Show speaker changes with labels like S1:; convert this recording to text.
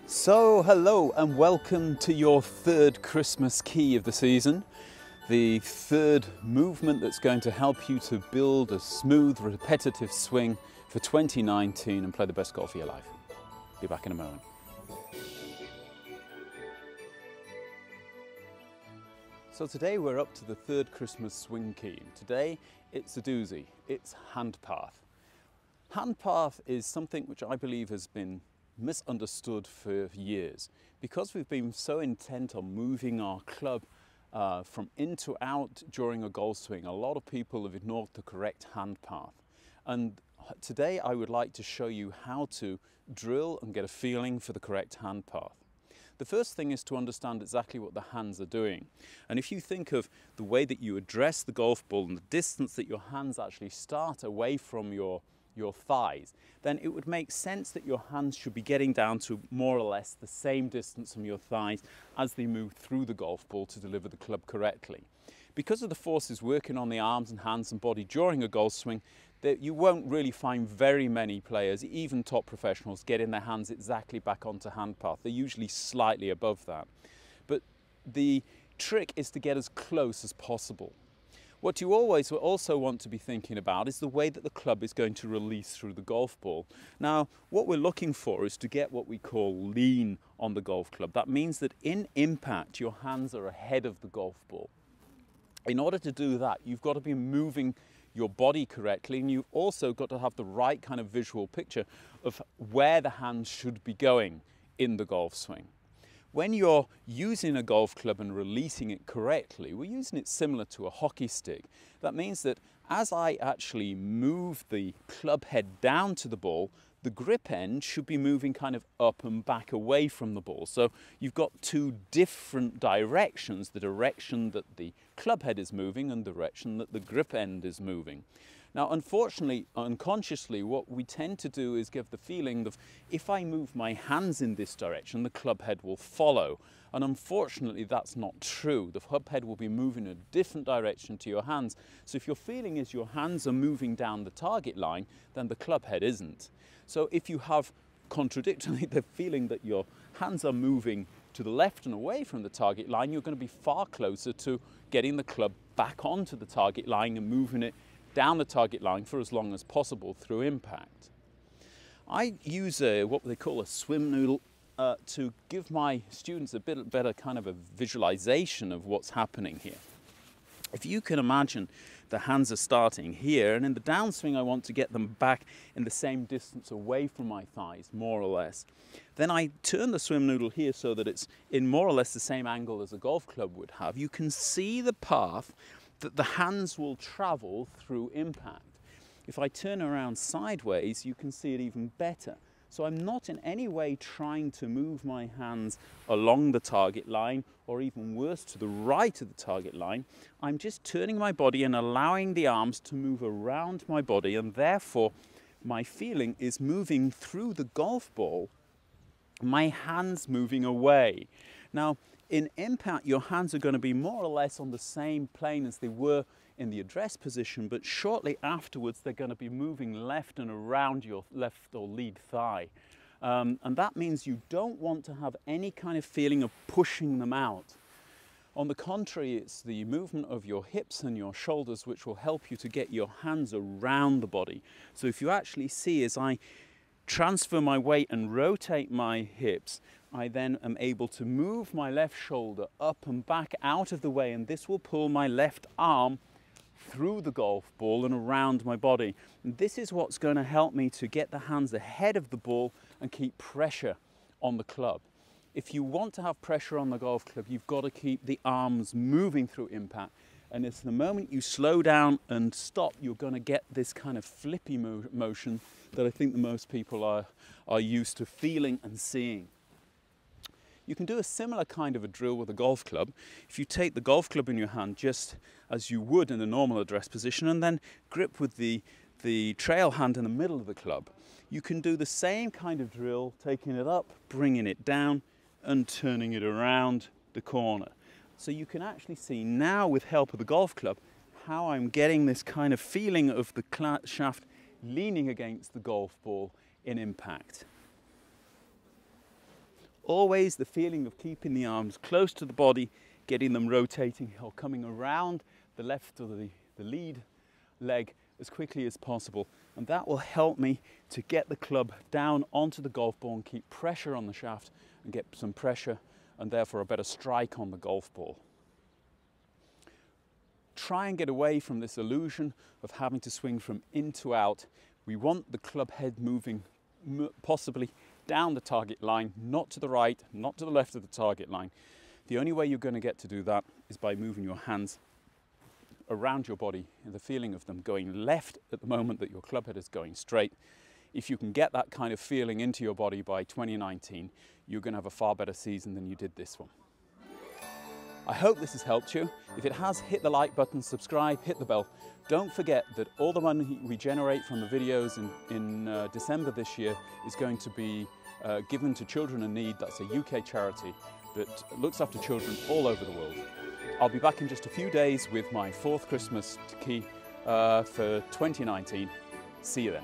S1: So hello and welcome to your third Christmas key of the season, the third movement that's going to help you to build a smooth, repetitive swing for 2019 and play the best golf of your life. Be back in a moment. So today we're up to the third Christmas swing key. Today it's a doozy, it's hand path. Hand path is something which I believe has been misunderstood for years because we've been so intent on moving our club from in to out during a golf swing. A lot of people have ignored the correct hand path, and today I would like to show you how to drill and get a feeling for the correct hand path. The first thing is to understand exactly what the hands are doing, and if you think of the way that you address the golf ball and the distance that your hands actually start away from your thighs, then it would make sense that your hands should be getting down to more or less the same distance from your thighs as they move through the golf ball to deliver the club correctly. Because of the forces working on the arms and hands and body during a golf swing, that you won't really find very many players, even top professionals, getting their hands exactly back onto hand path. They're usually slightly above that. But the trick is to get as close as possible. What you always also want to be thinking about is the way that the club is going to release through the golf ball. Now, what we're looking for is to get what we call lean on the golf club. That means that in impact, your hands are ahead of the golf ball. In order to do that, you've got to be moving your body correctly, and you've also got to have the right kind of visual picture of where the hands should be going in the golf swing. When you're using a golf club and releasing it correctly, we're using it similar to a hockey stick. That means that as I actually move the club head down to the ball, the grip end should be moving kind of up and back away from the ball. So you've got two different directions, the direction that the club head is moving and the direction that the grip end is moving. Now, unfortunately, unconsciously, what we tend to do is give the feeling of if I move my hands in this direction, the club head will follow. And unfortunately, that's not true. The club head will be moving in a different direction to your hands. So if your feeling is your hands are moving down the target line, then the club head isn't. So if you have contradictorily the feeling that your hands are moving to the left and away from the target line, you're going to be far closer to getting the club back onto the target line and moving it down the target line for as long as possible through impact. I use what they call a swim noodle to give my students a bit better kind of a visualization of what's happening here. If you can imagine the hands are starting here, and in the downswing I want to get them back in the same distance away from my thighs, more or less. Then I turn the swim noodle here so that it's in more or less the same angle as a golf club would have. You can see the path that the hands will travel through impact. If I turn around sideways, you can see it even better. So I'm not in any way trying to move my hands along the target line, or even worse, to the right of the target line. I'm just turning my body and allowing the arms to move around my body, and therefore my feeling is moving through the golf ball, my hands moving away. Now, in impact, your hands are going to be more or less on the same plane as they were in the address position, but shortly afterwards they're going to be moving left and around your left or lead thigh. And that means you don't want to have any kind of feeling of pushing them out. On the contrary, it's the movement of your hips and your shoulders which will help you to get your hands around the body. So if you actually see as I transfer my weight and rotate my hips, I then am able to move my left shoulder up and back out of the way, and this will pull my left arm through the golf ball and around my body. And this is what's going to help me to get the hands ahead of the ball and keep pressure on the club. If you want to have pressure on the golf club, you've got to keep the arms moving through impact. And it's the moment you slow down and stop, you're going to get this kind of flippy motion that I think most people are used to feeling and seeing. You can do a similar kind of a drill with a golf club. If you take the golf club in your hand just as you would in a normal address position, and then grip with the trail hand in the middle of the club, you can do the same kind of drill, taking it up, bringing it down, and turning it around the corner. So you can actually see now, with help of the golf club, how I'm getting this kind of feeling of the shaft leaning against the golf ball in impact. always the feeling of keeping the arms close to the body, getting them rotating or coming around the left or the lead leg as quickly as possible. And that will help me to get the club down onto the golf ball and keep pressure on the shaft and get some pressure and therefore a better strike on the golf ball. Try and get away from this illusion of having to swing from in to out. We want the club head moving possibly down the target line, not to the right, not to the left of the target line. The only way you're going to get to do that is by moving your hands around your body and the feeling of them going left at the moment that your club head is going straight. If you can get that kind of feeling into your body by 2019, you're going to have a far better season than you did this one. I hope this has helped you. If it has, hit the like button, subscribe, hit the bell. Don't forget that all the money we generate from the videos in December this year is going to be given to Children in Need. That's a UK charity that looks after children all over the world. I'll be back in just a few days with my 4th Christmas key for 2019. See you then.